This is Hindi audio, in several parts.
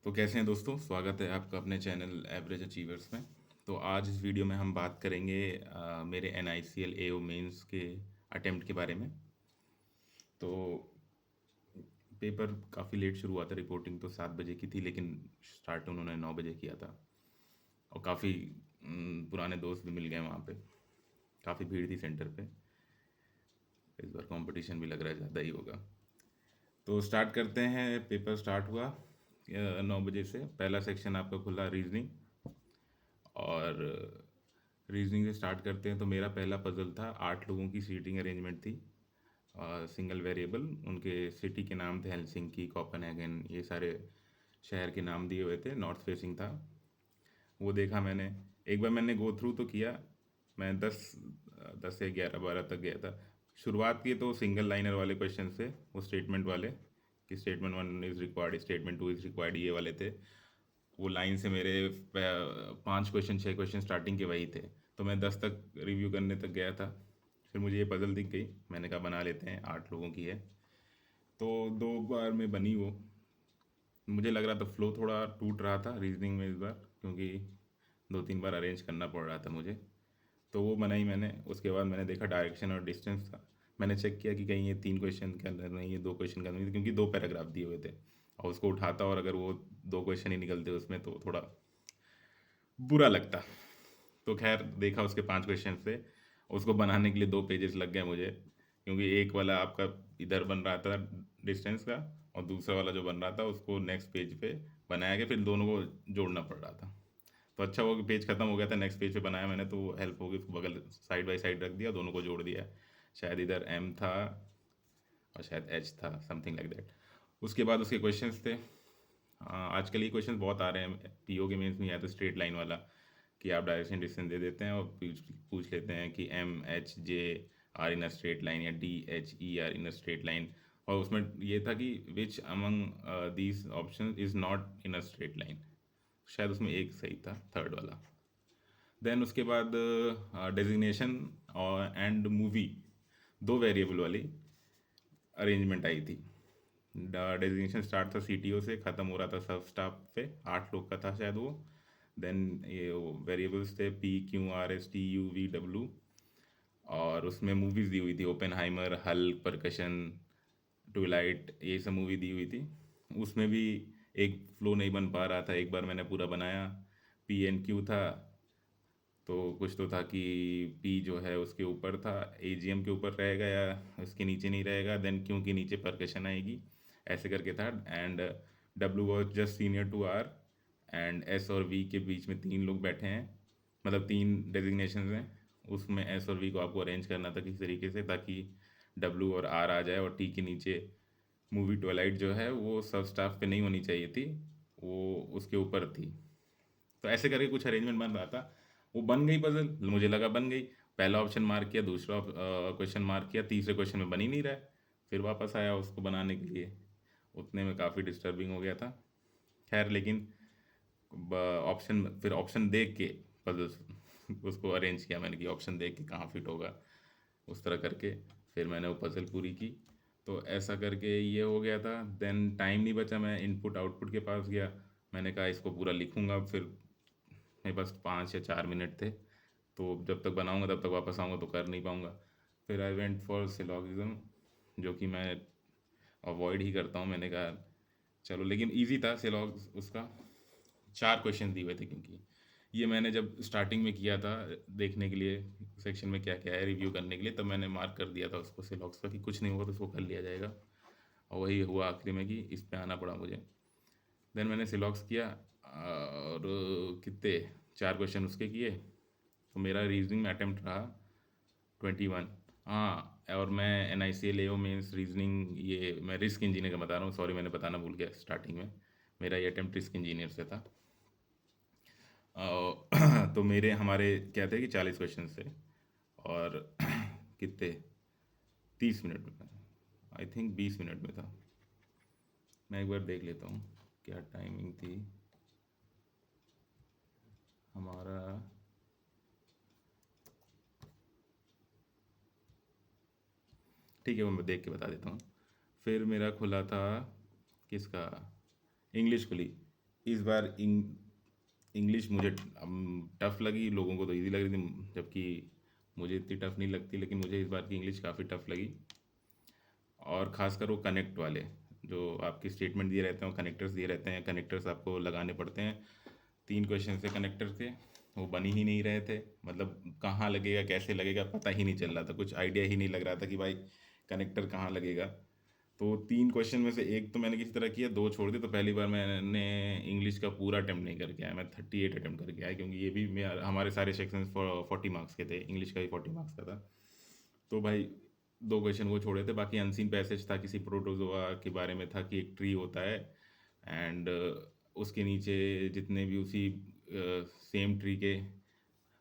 तो कैसे हैं दोस्तों, स्वागत है आपका अपने चैनल एवरेज अचीवर्स में। तो आज इस वीडियो में हम बात करेंगे मेरे NICL AO मेंस के अटेम्प्ट के बारे में। तो पेपर काफ़ी लेट शुरू हुआ था, रिपोर्टिंग तो 7 बजे की थी, लेकिन स्टार्ट उन्होंने 9 बजे किया था। और काफ़ी पुराने दोस्त भी मिल गए वहाँ पे। काफ़ी भीड़ थी सेंटर पे। इस बार कंपटीशन भी लग रहा है ज़्यादा ही होगा। तो स्टार्ट करते हैं। पेपर स्टार्ट हुआ 9 बजे से। पहला सेक्शन आपका खुला रीजनिंग, और रीजनिंग से स्टार्ट करते हैं। तो मेरा पहला पजल था, 8 लोगों की सीटिंग अरेंजमेंट थी, सिंगल वेरिएबल। उनके सिटी के नाम थे हेलसिंकी, कोपेनहेगन, ये सारे शहर के नाम दिए हुए थे। नॉर्थ फेसिंग था। वो देखा मैंने। एक बार मैंने गो थ्रू तो किया। मैं 10 से 11 12 तक गया था। शुरुआत की तो सिंगल लाइनर वाले क्वेश्चन से, वो स्टेटमेंट वाले, कि statement 1 is required, statement 2 is required, ये वाले थे। वो लाइन से मेरे 5 क्वेश्चन 6 क्वेश्चन स्टार्टिंग के वही थे। तो मैं 10 तक रिव्यू करने तक गया था। फिर मुझे ये पजल दिख गई, मैंने कहा बना लेते हैं, 8 लोगों की है। तो 2 बार में बनी वो। मुझे लग रहा था फ्लो थोड़ा टूट रहा था रीजनिंग में इस बार, क्योंकि 2 3 बार अरेंज करना पड़ रहा था मुझे। तो वो बनाई मैंने। उसके बाद मैंने देखा डायरेक्शन और डिस्टेंस था। मैंने चेक किया कि कहीं ये 3 क्वेश्चन के अंदर नहीं है, 2 क्वेश्चन के अंदर नहीं है, क्योंकि 2 पैराग्राफ दिए हुए थे। और उसको उठाता और अगर वो 2 क्वेश्चन ही निकलते उसमें, तो थोड़ा बुरा लगता। तो खैर देखा उसके 5 क्वेश्चन से। उसको बनाने के लिए 2 पेजेस लग गए मुझे, क्योंकि एक वाला आपका इधर बन रहा था डिस्टेंस का, और दूसरा वाला जो बन रहा था उसको नेक्स्ट पेज पे बनाया गया, फिर दोनों को जोड़ना पड़ रहा था। तो अच्छा वो पेज खत्म हो गया था, नेक्स्ट पेज पे बनाया मैंने, तो वो हेल्प हो गई। उसको बगल साइड बाय साइड रख दिया, दोनों को जोड़ दिया। शायद इधर M था और शायद H था, समथिंग लाइक दैट। उसके बाद उसके क्वेश्चंस थे। आजकल ये क्वेश्चन बहुत आ रहे हैं PO के मेंस में, या तो स्ट्रेट लाइन वाला, कि आप डायरेक्शन डिस्टेंस दे देते हैं और पूछ पूछ लेते हैं कि MHJ are in a straight line, या DHE are in a straight line. और उसमें ये था कि which among these option is not in a straight line. शायद उसमें एक सही था, थर्ड वाला। देन उसके बाद डेजिग्नेशन और एंड मूवी, 2 वेरिएबल वाली अरेंजमेंट आई थी। डेजिग्नेशन स्टार्ट था CTO से, ख़त्म हो रहा था सब स्टाफ पे। 8 लोग का था शायद वो। देन ये वेरिएबल्स थे PQRSTUVW। और उसमें मूवीज़ दी हुई थी, ओपेनहाइमर, हल्क, परकशन, ट्विलाइट, ये सब मूवी दी हुई थी। उसमें भी एक फ्लो नहीं बन पा रहा था। एक बार मैंने पूरा बनाया। PNQ था, तो कुछ तो था कि P जो है उसके ऊपर था, AGM के ऊपर रहेगा या उसके नीचे नहीं रहेगा, देन क्यों के नीचे परकशन आएगी, ऐसे करके था। And W was just senior to R, and S और V के बीच में 3 लोग बैठे हैं, मतलब 3 डेजिग्नेशन हैं। उसमें S और V को आपको अरेंज करना था किसी तरीके से, ताकि W और R आ जाए, और T के नीचे मूवी ट्वेलाइट जो है वो सब स्टाफ पे नहीं होनी चाहिए थी, वो उसके ऊपर थी। तो ऐसे करके कुछ अरेंजमेंट बन रहा था। वो बन गई पजल, मुझे लगा बन गई। पहला ऑप्शन मार्क किया, दूसरा क्वेश्चन मार्क किया, तीसरे क्वेश्चन में बन ही नहीं रहा है। फिर वापस आया उसको बनाने के लिए। उतने में काफ़ी डिस्टर्बिंग हो गया था। खैर लेकिन ऑप्शन, फिर ऑप्शन देख के पजल उसको अरेंज किया मैंने, कि ऑप्शन देख के कहाँ फिट होगा, उस तरह करके फिर मैंने वो पजल पूरी की। तो ऐसा करके ये हो गया था। देन टाइम नहीं बचा, मैं इनपुट आउटपुट के पास गया। मैंने कहा इसको पूरा लिखूंगा, फिर मेरे पास 5 या 4 मिनट थे, तो जब तक बनाऊंगा तब तक वापस आऊँगा, तो कर नहीं पाऊँगा। फिर आई वेंट फॉर सिलॉगिज्म, जो कि मैं अवॉइड ही करता हूँ। मैंने कहा चलो, लेकिन इजी था सिलॉग उसका। 4 क्वेश्चन दिए हुए थे, क्योंकि ये मैंने जब स्टार्टिंग में किया था देखने के लिए सेक्शन में क्या क्या है रिव्यू करने के लिए, तब मैंने मार्क कर दिया था उसको सिलॉग्स का, कि कुछ नहीं होगा तो उसको कर लिया जाएगा। और वही हुआ आखिरी में, कि इस पे आना पड़ा मुझे। देन मैंने सिलॉक्स किया, और कितने 4 क्वेश्चन उसके किए। तो मेरा रीजनिंग में अटेम्प्ट रहा 21। हाँ, और मैं NICL AO मेंस रीजनिंग, ये मैं रिस्क इंजीनियर का बता रहा हूँ, सॉरी मैंने बताना भूल गया स्टार्टिंग में। मेरा ये अटेम्प्ट रिस्क इंजीनियर से था। तो मेरे हमारे क्या थे कि 40 क्वेश्चन थे, और कितने 30 मिनट में, आई थिंक 20 मिनट में था। मैं एक बार देख लेता हूँ क्या टाइमिंग थी हमारा। ठीक है, वो मैं देख के बता देता हूँ। फिर मेरा खुला था किसका, इंग्लिश खुली। इस बार इंग्लिश मुझे टफ़ लगी, लोगों को तो इजी लग रही थी, जबकि मुझे इतनी टफ़ नहीं लगती, लेकिन मुझे इस बार की इंग्लिश काफ़ी टफ़ लगी। और ख़ासकर वो कनेक्ट वाले, जो आपके स्टेटमेंट दिए रहते हैं, कनेक्टर्स दिए रहते हैं, कनेक्टर्स आपको लगाने पड़ते हैं। 3 क्वेश्चन से कनेक्टर थे, वो बन ही नहीं रहे थे, मतलब कहाँ लगेगा, कैसे लगेगा, पता ही नहीं चल रहा था, कुछ आइडिया ही नहीं लग रहा था कि भाई कनेक्टर कहाँ लगेगा। तो 3 क्वेश्चन में से एक तो मैंने किसी तरह किया, 2 छोड़ दिए। तो पहली बार मैंने इंग्लिश का पूरा अटेम्प्ट नहीं करके आया, मैं 38 अटेम्प्ट करके आया, क्योंकि ये भी हमारे सारे सेक्शन 40 मार्क्स के थे, इंग्लिश का भी 40 मार्क्स का था। तो भाई 2 क्वेश्चन वो छोड़े थे, बाकी अनसीन पैसेज था, किसी प्रोटोजोआ के बारे में था कि एक ट्री होता है, एंड उसके नीचे जितने भी उसी सेम ट्री के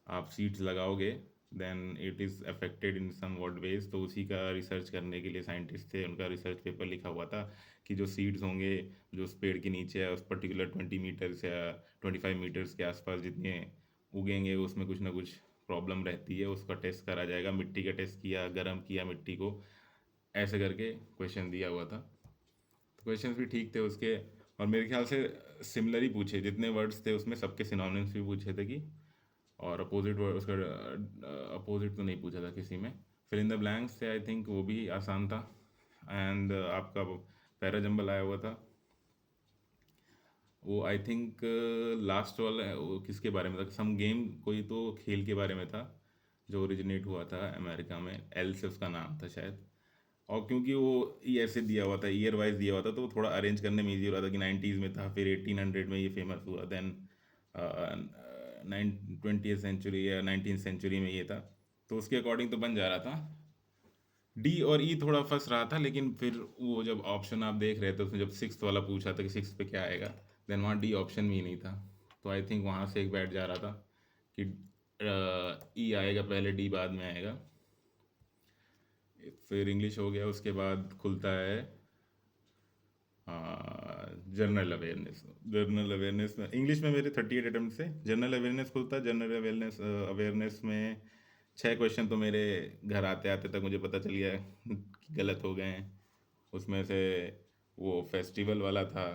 आप सीड्स लगाओगे, then it is affected in somewhat ways. तो उसी का रिसर्च करने के लिए साइंटिस्ट थे, उनका रिसर्च पेपर लिखा हुआ था कि जो सीड्स होंगे जो उस पेड़ के नीचे है, उस पर्टिकुलर 20 मीटर्स या 25 मीटर्स के आसपास जितने उगेंगे, उसमें कुछ ना कुछ प्रॉब्लम रहती है, उसका टेस्ट करा जाएगा। मिट्टी का टेस्ट किया, गर्म किया मिट्टी को, ऐसे करके क्वेश्चन दिया हुआ था। तो क्वेश्चन भी ठीक थे उसके, और मेरे ख्याल से सिमिलर ही पूछे, जितने वर्ड्स थे उसमें सबके सिनोनिम्स भी पूछे थे कि, और अपोजिट वर्ड उसका अपोजिट तो नहीं पूछा था किसी में। फिर इन द ब्लैंक्स थे, आई थिंक वो भी आसान था। एंड आपका पैरा जंबल आया हुआ था, वो आई थिंक लास्ट वाला वो किसके बारे में था, सम गेम, कोई तो खेल के बारे में था जो ओरिजिनेट हुआ था अमेरिका में, एल से उसका नाम था शायद। और क्योंकि वो ऐसे दिया हुआ था, ईयर वाइज दिया हुआ था, तो वो थोड़ा अरेंज करने में ईजी हो रहा था कि 90s में था, फिर 1800 में ये फेमस हुआ, देन 20th सेंचुरी या 19th सेंचुरी में ये था, तो उसके अकॉर्डिंग तो बन जा रहा था। डी और ई थोड़ा फंस रहा था, लेकिन फिर वो जब ऑप्शन आप देख रहे थे उसमें जब सिक्स वाला पूछा था कि सिक्स पे क्या आएगा, देन वहाँ डी ऑप्शन भी नहीं था। तो आई थिंक वहाँ से एक बैठ जा रहा था कि ई आएगा पहले, डी बाद में आएगा। फिर इंग्लिश हो गया, उसके बाद खुलता है जनरल अवेयरनेस। जनरल अवेयरनेस में इंग्लिश में मेरे 38 अटेम्प्ट से जनरल अवेयरनेस खुलता है। जनरल अवेयरनेस अवेयरनेस में 6 क्वेश्चन तो मेरे घर आते आते तक मुझे पता चल गया कि गलत हो गए हैं। उसमें से वो फेस्टिवल वाला था,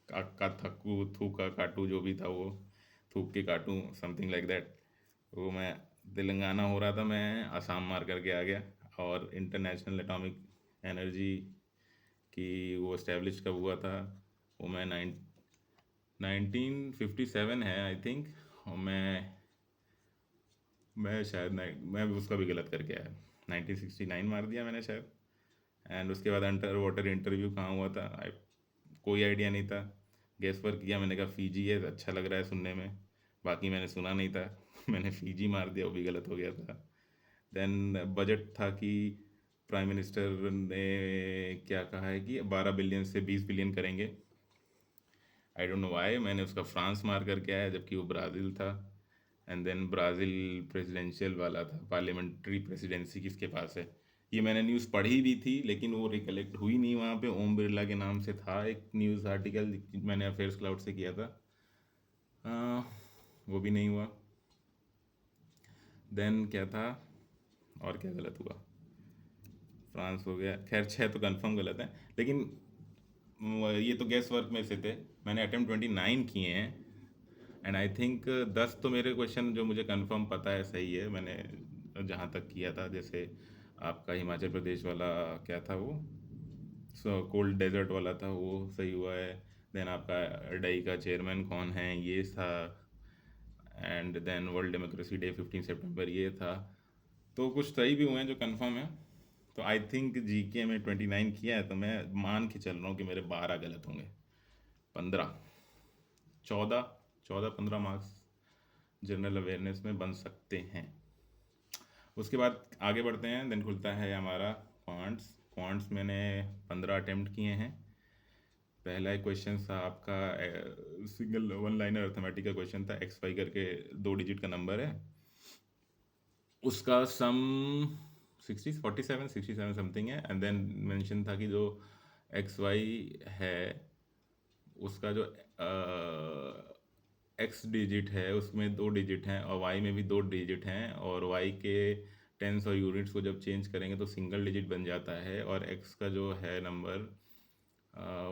का थक्कू थूका काटू, जो भी था वो, थूक के काटू, समथिंग लाइक दैट। वो मैं तेलंगाना हो रहा था, मैं आसाम मार करके आ गया। और इंटरनेशनल एटॉमिक एनर्जी कि वो इस्टेब्लिश कब हुआ था, वो मैं 1957 है आई थिंक। और मैं शायद मैं उसका भी गलत करके आया, 1969 मार दिया मैंने शायद। एंड उसके बाद अंडर वाटर इंटरव्यू कहाँ हुआ था, कोई आइडिया नहीं था। गेस वर्क किया, मैंने कहा फीजी है, अच्छा लग रहा है सुनने में, बाकी मैंने सुना नहीं था मैंने फीजी मार दिया, वो भी गलत हो गया था। देन बजट था कि प्राइम मिनिस्टर ने क्या कहा है कि 12 बिलियन से 20 बिलियन करेंगे। आई डोंट नो व्हाई मैंने उसका फ्रांस मार करके आया, जबकि वो ब्राज़ील था। एंड देन ब्राज़ील प्रेसिडेंशियल वाला था, पार्लियामेंट्री प्रेसिडेंसी किसके पास है, ये मैंने न्यूज़ पढ़ी भी थी, लेकिन वो रिकलेक्ट हुई नहीं। वहाँ पे ओम बिरला के नाम से था एक न्यूज़ आर्टिकल, मैंने अफेयर्स क्लाउड से किया था। आ, वो भी नहीं हुआ। देन क्या था, और क्या गलत हुआ, फ्रांस हो गया, खैर 6 तो कंफर्म गलत है। लेकिन ये तो गैस वर्क में से थे, मैंने अटेम्प्ट 29 किए हैं। एंड आई थिंक 10 तो मेरे क्वेश्चन जो मुझे कंफर्म पता है सही है, मैंने जहाँ तक किया था। जैसे आपका हिमाचल प्रदेश वाला क्या था वो, कोल्ड डेजर्ट वाला था, वो सही हुआ है। देन आपका डई का चेयरमैन कौन है, ये था। And then world democracy day 15 सितंबर, ये था। तो कुछ सही भी हुए हैं जो कंफर्म है। तो आई थिंक जीके में 29 किया है, तो मैं मान के चल रहा हूँ कि मेरे 12 गलत होंगे, 15, 14, 14-15 मार्क्स जनरल अवेयरनेस में बन सकते हैं। उसके बाद आगे बढ़ते हैं, देन खुलता है हमारा क्वांट्स। क्वांट्स मैंने 15 अटेम्प्ट किए हैं। पहला एक क्वेश्चन था आपका सिंगल वन लाइनर अर्थमेटिक का क्वेश्चन था, एक्स वाई करके 2 डिजिट का नंबर है, उसका सम 47 समथिंग है। एंड देन मेंशन था कि जो एक्स वाई है उसका जो एक्स डिजिट है उसमें 2 डिजिट हैं, और वाई में भी 2 डिजिट हैं, और वाई के टेंस और यूनिट्स को जब चेंज करेंगे तो सिंगल डिजिट बन जाता है। और एक्स का जो है नंबर,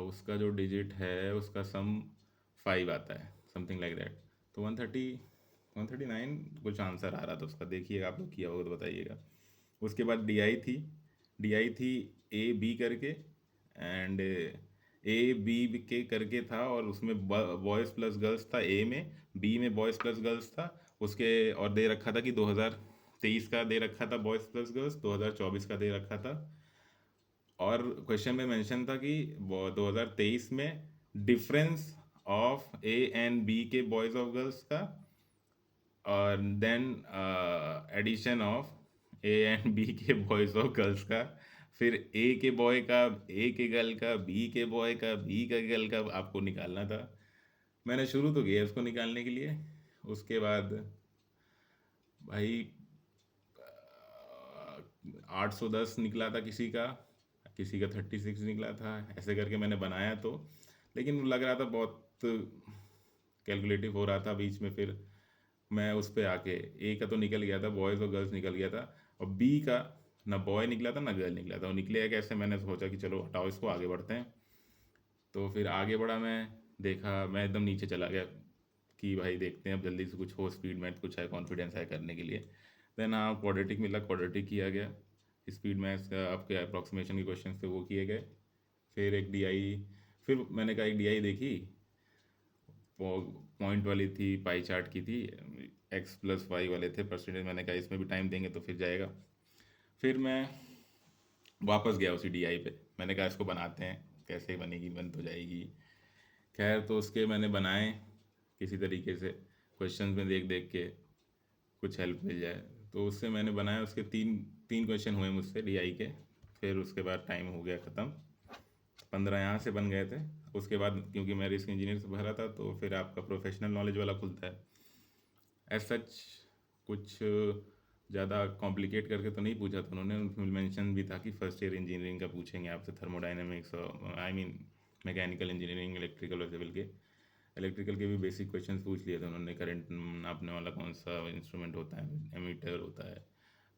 उसका जो डिजिट है उसका सम फाइव आता है, समथिंग लाइक दैट। तो 139 कुछ आंसर आ रहा था उसका, देखिएगा आप लोग किया होगा तो बताइएगा। उसके बाद डी आई थी ए बी करके, एंड ए बी के करके था, और उसमें बॉयज़ प्लस गर्ल्स था ए में, बी में बॉयज़ प्लस गर्ल्स था उसके, और दे रखा था कि 2023 का दे रखा था बॉयज़ प्लस गर्ल्स, 2024 का दे रखा था। और क्वेश्चन में मेंशन था कि 2023 में difference of A and B के बॉयज़ ऑफ गर्ल्स का, और then addition of A and B के बॉयज़ और गर्ल्स का, फिर ए के बॉय का, ए के गर्ल का, बी के बॉय का, बी के गर्ल का आपको निकालना था। मैंने शुरू तो किया उसको निकालने के लिए। उसके बाद भाई 810 निकला था किसी का 36 निकला था, ऐसे करके मैंने बनाया तो, लेकिन लग रहा था बहुत कैलकुलेटिव हो रहा था बीच में। फिर मैं उस पे आके, ए का तो निकल गया था, बॉयज़ और गर्ल्स निकल गया था, और बी का ना बॉय निकला था ना गर्ल निकला था, वो निकले कैसे, मैंने सोचा कि चलो हटाओ इसको, आगे बढ़ते हैं। तो फिर आगे बढ़ा, मैं देखा, मैं एकदम नीचे चला गया कि भाई देखते हैं अब जल्दी से कुछ हो, स्पीड मैथ कुछ है, कॉन्फिडेंस है करने के लिए। देन हाँ क्वाड्रेटिक मिला, क्वाड्रेटिक किया गया। स्पीड मैथ्स का आपके अप्रॉक्सीमेशन के क्वेश्चन थे वो किए गए। फिर एक डीआई, फिर मैंने कहा एक डीआई देखी, पॉइंट वाली थी, पाई चार्ट की थी, एक्स प्लस वाई वाले थे परसेंटेज, मैंने कहा इसमें भी टाइम देंगे तो फिर जाएगा। फिर मैं वापस गया उसी डीआई पे, मैंने कहा इसको बनाते हैं, कैसे बनेगी, बन तो जाएगी। खैर तो उसके मैंने बनाए किसी तरीके से, क्वेश्चंस में देख देख के कुछ हेल्प मिल जाए, तो उससे मैंने बनाया। उसके तीन तीन क्वेश्चन हुए मुझसे डीआई के। फिर उसके बाद टाइम हो गया ख़त्म, 15 यहाँ से बन गए थे। उसके बाद क्योंकि मैं रिस्क इंजीनियर से भरा था, तो फिर आपका प्रोफेशनल नॉलेज वाला खुलता है। एज सच कुछ ज़्यादा कॉम्प्लिकेट करके तो नहीं पूछा था उन्होंने, उसमें मेंशन भी था कि फर्स्ट ईयर इंजीनियरिंग का पूछेंगे आपसे, थर्मोडाइनमिक्स और I mean mechanical engineering, electrical और सिविल के। इलेक्ट्रिकल के भी बेसिक क्वेश्चंस पूछ लिए थे उन्होंने, करंट नापने वाला कौन सा इंस्ट्रूमेंट होता है, एमीटर होता है।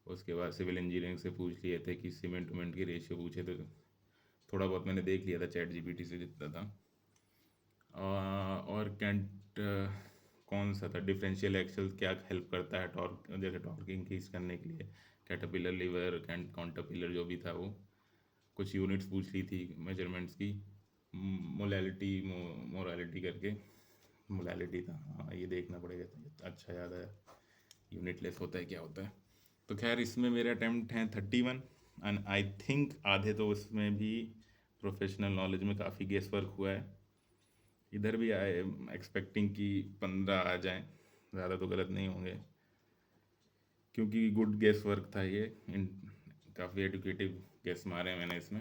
उसके बाद सिविल इंजीनियरिंग से पूछ लिए थे कि सीमेंट उमेंट की रेशियो पूछे थे, थोड़ा बहुत मैंने देख लिया था चैट जीपीटी से जितना था। और कैंट कौन सा था, डिफरेंशियल एक्सल क्या हेल्प करता है टॉर्क, जैसे टॉर्क इंक्रीज करने के लिए, कैटरपिलर लीवर, काउंटरपिलर जो भी था वो, कुछ यूनिट्स पूछ ली थी मेजरमेंट्स की, मोलैलिटी मोरालिटी करके, मोलैलिटी था हाँ, ये देखना पड़ेगा, अच्छा याद आया, यूनिट लेस होता है क्या होता है। तो खैर इसमें मेरे अटैम्प्ट हैं 31, एंड आई थिंक आधे तो उसमें भी प्रोफेशनल नॉलेज में काफ़ी गेस वर्क हुआ है। इधर भी आई एम एक्सपेक्टिंग कि 15 आ जाएं, ज़्यादा तो गलत नहीं होंगे, क्योंकि गुड गेस वर्क था ये, इन काफ़ी एडुकेटिव गेस मारे मैंने इसमें।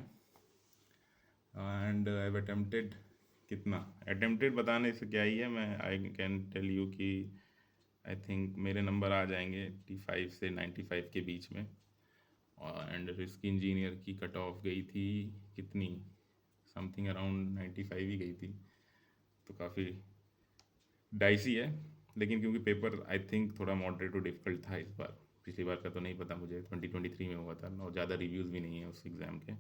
एंड आई हैव अटेम्प्टेड, कितना अटेम्प्टेड बताने से क्या ही है, मैं आई कैन टेल यू कि आई थिंक मेरे नंबर आ जाएंगे 85 से 95 के बीच में। एंड रिस्क इंजीनियर की कट ऑफ गई थी कितनी, समथिंग अराउंड 95 ही गई थी, तो काफ़ी डाइसी है। लेकिन क्योंकि पेपर आई थिंक थोड़ा मॉडरेट और डिफिकल्ट था इस बार, पिछली बार का तो नहीं पता मुझे, 2023 में हुआ था और ज़्यादा रिव्यूज़ भी नहीं है उस एग्ज़ाम के।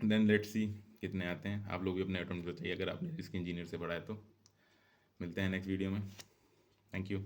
देन लेट्स सी कितने आते हैं, आप लोग भी अपने अटेम्प्ट बताइए अगर आपने रिस्क इंजीनियर से पढ़ा है तो। मिलते हैं नेक्स्ट वीडियो में, थैंक यू।